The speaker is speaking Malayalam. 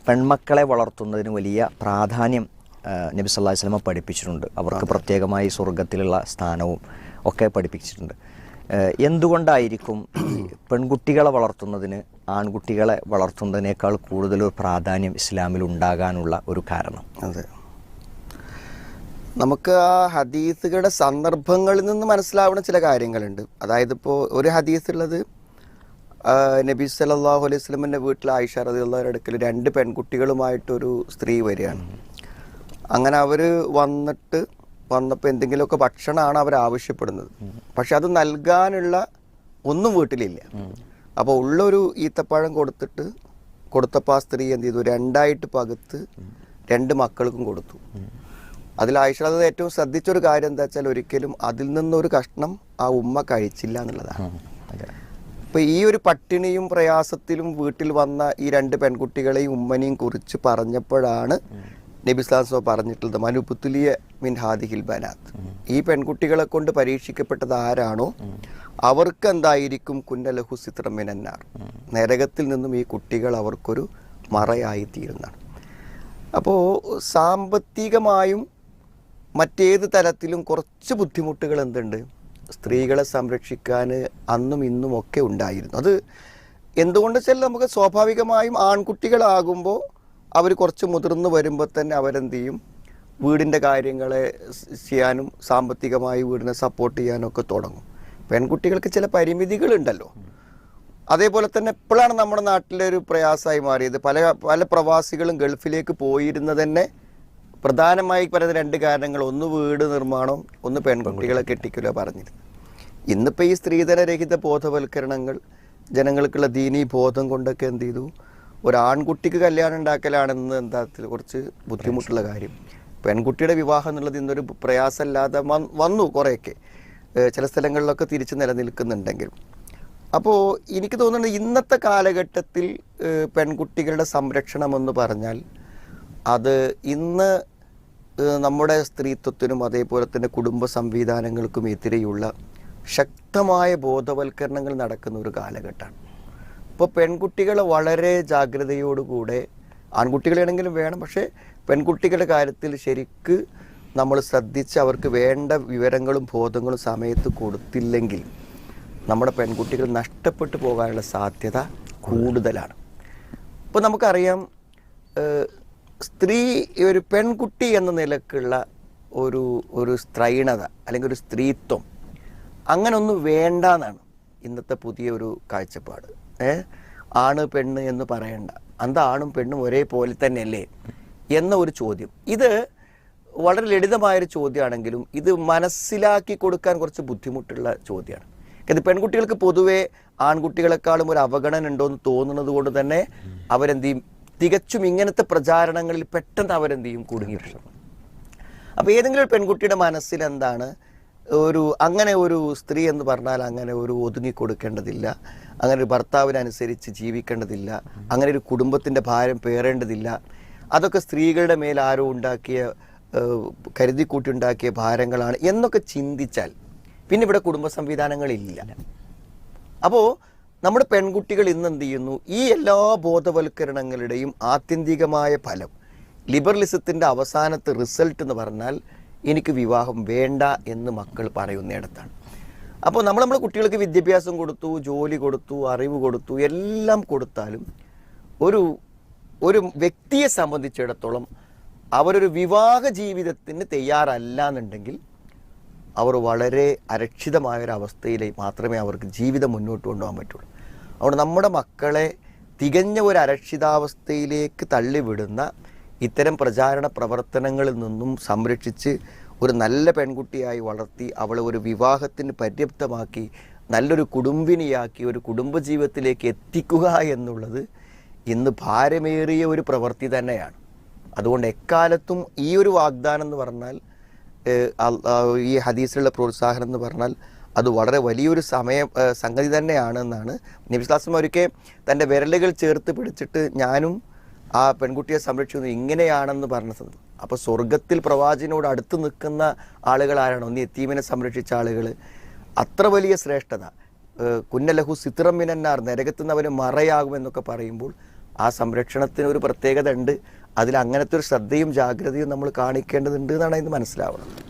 പെൺമക്കളെ വളർത്തുന്നതിന് വലിയ പ്രാധാന്യം നബി സല്ലല്ലാഹു അലൈഹി വസല്ലം പഠിപ്പിച്ചിട്ടുണ്ട്. അവർക്ക് പ്രത്യേകമായി സ്വർഗത്തിലുള്ള സ്ഥാനവും ഒക്കെ പഠിപ്പിച്ചിട്ടുണ്ട്. എന്തുകൊണ്ടായിരിക്കും ഈ പെൺകുട്ടികളെ വളർത്തുന്നതിന് ആൺകുട്ടികളെ വളർത്തുന്നതിനേക്കാൾ കൂടുതലൊരു പ്രാധാന്യം ഇസ്ലാമിൽ ഉണ്ടാകാനുള്ള ഒരു കാരണം? അതെ, നമുക്ക് ആ ഹദീസുകളുടെ സന്ദർഭങ്ങളിൽ നിന്ന് മനസ്സിലാവുന്ന ചില കാര്യങ്ങളുണ്ട്. അതായത് ഇപ്പോൾ ഒരു ഹദീസുള്ളത് നബി സല്ലല്ലാഹു അലൈഹി വസല്ലമിൻ്റെ വീട്ടിൽ ആയിഷ റളിയല്ലാഹു അടുക്കൽ 2 പെൺകുട്ടികളുമായിട്ടൊരു സ്ത്രീ വരികയാണ്. അങ്ങനെ അവർ വന്നപ്പോൾ എന്തെങ്കിലുമൊക്കെ ഭക്ഷണമാണ് അവർ ആവശ്യപ്പെടുന്നത്. പക്ഷെ അത് നൽകാനുള്ള ഒന്നും വീട്ടിലില്ല. അപ്പോൾ ഉള്ളൊരു ഈത്തപ്പഴം കൊടുത്തപ്പോൾ ആ സ്ത്രീ എന്ത് ചെയ്തു, 2ആയിട്ട് പകുത്ത് 2 മക്കൾക്കും കൊടുത്തു. അതിൽ ആയിഷ അത് ഏറ്റവും ശ്രദ്ധിച്ചൊരു കാര്യം എന്താ വെച്ചാൽ ഒരിക്കലും അതിൽ നിന്നൊരു കഷ്ണം ആ ഉമ്മ കഴിച്ചില്ല എന്നുള്ളതാണ്. അപ്പോൾ ഈ ഒരു പട്ടിണിയും പ്രയാസത്തിലും വീട്ടിൽ വന്ന ഈ 2 പെൺകുട്ടികളെയും ഉമ്മനെയും കുറിച്ച് പറഞ്ഞപ്പോഴാണ് നബി സല്ലല്ലാഹു അലൈഹി വസല്ലം പറഞ്ഞിട്ടുള്ളത് മനുപുത്തുലിയ മിൻ ഹാദിഹിൽ ബനാത്ത്. ഈ പെൺകുട്ടികളെ കൊണ്ട് പരീക്ഷിക്കപ്പെട്ടത് ആരാണോ അവർക്ക് എന്തായിരിക്കും കുന്നലഹു സിത്രം മിനന്നാർ, നരകത്തിൽ നിന്നും ഈ കുട്ടികൾ അവർക്കൊരു മറയായി തീരുന്നതാണ്. അപ്പോൾ സാമ്പത്തികമായും മറ്റേത് തലത്തിലും കുറച്ച് ബുദ്ധിമുട്ടുകൾ എന്തുണ്ട്, സ്ത്രീകളെ സംരക്ഷിക്കാൻ അന്നും ഇന്നും ഒക്കെ ഉണ്ടായിരുന്നു. അത് എന്തുകൊണ്ട് വെച്ചാൽ നമുക്ക് സ്വാഭാവികമായും ആൺകുട്ടികളാകുമ്പോൾ അവർ കുറച്ച് മുതിർന്നു വരുമ്പോൾ തന്നെ അവരെന്ത് ചെയ്യും, വീടിൻ്റെ കാര്യങ്ങളെ ചെയ്യാനും സാമ്പത്തികമായി വീടിനെ സപ്പോർട്ട് ചെയ്യാനും ഒക്കെ തുടങ്ങും. പെൺകുട്ടികൾക്ക് ചില പരിമിതികളുണ്ടല്ലോ. അതേപോലെ തന്നെ എപ്പോഴാണ് നമ്മുടെ നാട്ടിലെ ഒരു പ്രയാസമായി മാറിയത്, പല പ്രവാസികളും ഗൾഫിലേക്ക് പോയിരുന്നത് തന്നെ പ്രധാനമായി പറയുന്ന 2 കാരണങ്ങൾ. ഒന്ന് വീട് നിർമ്മാണം, ഒന്ന് പെൺകുട്ടികളെ കെട്ടിക്കലോ പറഞ്ഞിരുന്നു. ഇന്നിപ്പോൾ ഈ സ്ത്രീധനരഹിത ബോധവൽക്കരണങ്ങൾ, ജനങ്ങൾക്കുള്ള ദീനീ ബോധം കൊണ്ടൊക്കെ എന്ത് ചെയ്തു, ഒരാൺകുട്ടിക്ക് കല്യാണം ഉണ്ടാക്കലാണെന്ന് എന്താ കുറച്ച് ബുദ്ധിമുട്ടുള്ള കാര്യം. പെൺകുട്ടിയുടെ വിവാഹം എന്നുള്ളത് ഇന്നൊരു പ്രയാസമല്ലാതെ വന്നു കുറേയൊക്കെ, ചില സ്ഥലങ്ങളിലൊക്കെ തിരിച്ച് നിലനിൽക്കുന്നുണ്ടെങ്കിലും. അപ്പോൾ എനിക്ക് തോന്നുന്നത് ഇന്നത്തെ കാലഘട്ടത്തിൽ പെൺകുട്ടികളുടെ സംരക്ഷണം എന്ന് പറഞ്ഞാൽ അത് ഇന്ന് നമ്മുടെ സ്ത്രീത്വത്തിനും അതേപോലെ തന്നെ കുടുംബ സംവിധാനങ്ങൾക്കും എതിരെയുള്ള ശക്തമായ ബോധവൽക്കരണങ്ങൾ നടക്കുന്ന ഒരു കാലഘട്ടമാണ്. ഇപ്പോൾ പെൺകുട്ടികൾ വളരെ ജാഗ്രതയോടുകൂടെ, ആൺകുട്ടികളാണെങ്കിലും വേണം, പക്ഷേ പെൺകുട്ടികളുടെ കാര്യത്തിൽ ശരിക്ക് നമ്മൾ ശ്രദ്ധിച്ച് അവർക്ക് വേണ്ട വിവരങ്ങളും ബോധങ്ങളും സമയത്ത് കൊടുത്തില്ലെങ്കിൽ നമ്മുടെ പെൺകുട്ടികൾ നഷ്ടപ്പെട്ടു പോകാനുള്ള സാധ്യത കൂടുതലാണ്. ഇപ്പോൾ നമുക്കറിയാം, സ്ത്രീ ഒരു പെൺകുട്ടി എന്ന നിലക്കുള്ള ഒരു സ്ത്രൈണത അല്ലെങ്കിൽ ഒരു സ്ത്രീത്വം അങ്ങനെ ഒന്നും വേണ്ട എന്നാണ് ഇന്നത്തെ പുതിയ ഒരു കാഴ്ചപ്പാട്. ആണ് പെണ്ണ് എന്ന് പറയണ്ട, അന്ത ആണും പെണ്ണും ഒരേപോലെ തന്നെയല്ലേ എന്ന ഒരു ചോദ്യം. ഇത് വളരെ ലളിതമായൊരു ചോദ്യമാണെങ്കിലും ഇത് മനസ്സിലാക്കി കൊടുക്കാൻ കുറച്ച് ബുദ്ധിമുട്ടുള്ള ചോദ്യമാണ്. ഇത് പെൺകുട്ടികൾക്ക് പൊതുവെ ആൺകുട്ടികളെക്കാളും ഒരു അവഗണന ഉണ്ടോയെന്ന് തോന്നുന്നത് കൊണ്ട് തന്നെ അവരെന്ത് ചെയ്യും, തികച്ചും ഇങ്ങനത്തെ പ്രചാരണങ്ങളിൽ പെട്ടെന്ന് അവരെന്ത് ചെയ്യും, കുടുങ്ങിയിട്ടു. അപ്പോൾ ഏതെങ്കിലും ഒരു പെൺകുട്ടിയുടെ മനസ്സിൽ എന്താണ്, അങ്ങനെ ഒരു സ്ത്രീ എന്ന് പറഞ്ഞാൽ അങ്ങനെ ഒരു ഒതുങ്ങിക്കൊടുക്കേണ്ടതില്ല, അങ്ങനെ ഒരു ഭർത്താവിനനുസരിച്ച് ജീവിക്കേണ്ടതില്ല, അങ്ങനെ ഒരു കുടുംബത്തിൻ്റെ ഭാരം പേറേണ്ടതില്ല, അതൊക്കെ സ്ത്രീകളുടെ മേൽ ആരോ കരുതിക്കൂട്ടി ഉണ്ടാക്കിയ ഭാരങ്ങളാണ് എന്നൊക്കെ ചിന്തിച്ചാൽ പിന്നെ ഇവിടെ കുടുംബ സംവിധാനങ്ങളില്ല. അപ്പോൾ നമ്മുടെ പെൺകുട്ടികൾ ഇന്ന് എന്ത് ചെയ്യുന്നു, ഈ എല്ലാ ബോധവൽക്കരണങ്ങളുടെയും ആത്യന്തികമായ ഫലം, ലിബറലിസത്തിൻ്റെ അവസാനത്തെ റിസൾട്ട് എന്ന് പറഞ്ഞാൽ എനിക്ക് വിവാഹം വേണ്ട എന്ന് മക്കൾ പറയുന്നിടത്താണ്. അപ്പോൾ നമ്മുടെ കുട്ടികൾക്ക് വിദ്യാഭ്യാസം കൊടുത്തു, ജോലി കൊടുത്തു, അറിവ് കൊടുത്തു, എല്ലാം കൊടുത്താലും ഒരു വ്യക്തിയെ സംബന്ധിച്ചിടത്തോളം അവരൊരു വിവാഹ ജീവിതത്തിന് തയ്യാറല്ല എന്നുണ്ടെങ്കിൽ അവർ വളരെ അരക്ഷിതമായൊരവസ്ഥയിലേക്ക് മാത്രമേ അവർക്ക് ജീവിതം മുന്നോട്ട് കൊണ്ടുപോകാൻ പറ്റുള്ളൂ. അതുകൊണ്ട് നമ്മുടെ മക്കളെ തികഞ്ഞ ഒരു അരക്ഷിതാവസ്ഥയിലേക്ക് തള്ളിവിടുന്ന ഇത്തരം പ്രചാരണ പ്രവർത്തനങ്ങളിൽ നിന്നും സംരക്ഷിച്ച് ഒരു നല്ല പെൺകുട്ടിയായി വളർത്തി അവളെ ഒരു വിവാഹത്തിന് പര്യാപ്തമാക്കി നല്ലൊരു കുടുംബിനിയാക്കി ഒരു കുടുംബജീവിതത്തിലേക്ക് എത്തിക്കുക എന്നുള്ളത് ഇന്ന് ഭാരമേറിയ ഒരു പ്രവൃത്തി തന്നെയാണ്. അതുകൊണ്ട് എക്കാലത്തും ഈ ഒരു വാഗ്ദാനം എന്ന് പറഞ്ഞാൽ, ഈ ഹദീസിലുള്ള പ്രോത്സാഹനം എന്ന് പറഞ്ഞാൽ അത് വളരെ വലിയൊരു സംഗതി തന്നെയാണെന്നാണ് നബി സ്വല്ലല്ലാഹു അലൈഹി വസല്ലം ഒരിക്കൽ തൻ്റെ വിരലുകൾ ചേർത്ത് പിടിച്ചിട്ട് ഞാനും ആ പെൺകുട്ടിയെ സംരക്ഷിക്കുന്നത് ഇങ്ങനെയാണെന്ന് പറഞ്ഞത്. അപ്പോൾ സ്വർഗത്തിൽ പ്രവാചകനോട് അടുത്ത് നിൽക്കുന്ന ആളുകൾ ആരാണോ, ഒന്ന് യതീമിനെ സംരക്ഷിച്ച ആളുകൾ, അത്ര വലിയ ശ്രേഷ്ഠത, കുന്നലഹു സിത്രം മിനന്നാർ, നരകത്തുനിന്ന് അവന് മറയാകുമെന്നൊക്കെ പറയുമ്പോൾ ആ സംരക്ഷണത്തിന് ഒരു പ്രത്യേകത ഉണ്ട്. അതിൽ അങ്ങനത്തെ ഒരു ശ്രദ്ധയും ജാഗ്രതയും നമ്മൾ കാണിക്കേണ്ടതുണ്ട് എന്നാണ് ഇത് മനസ്സിലാവുന്നത്.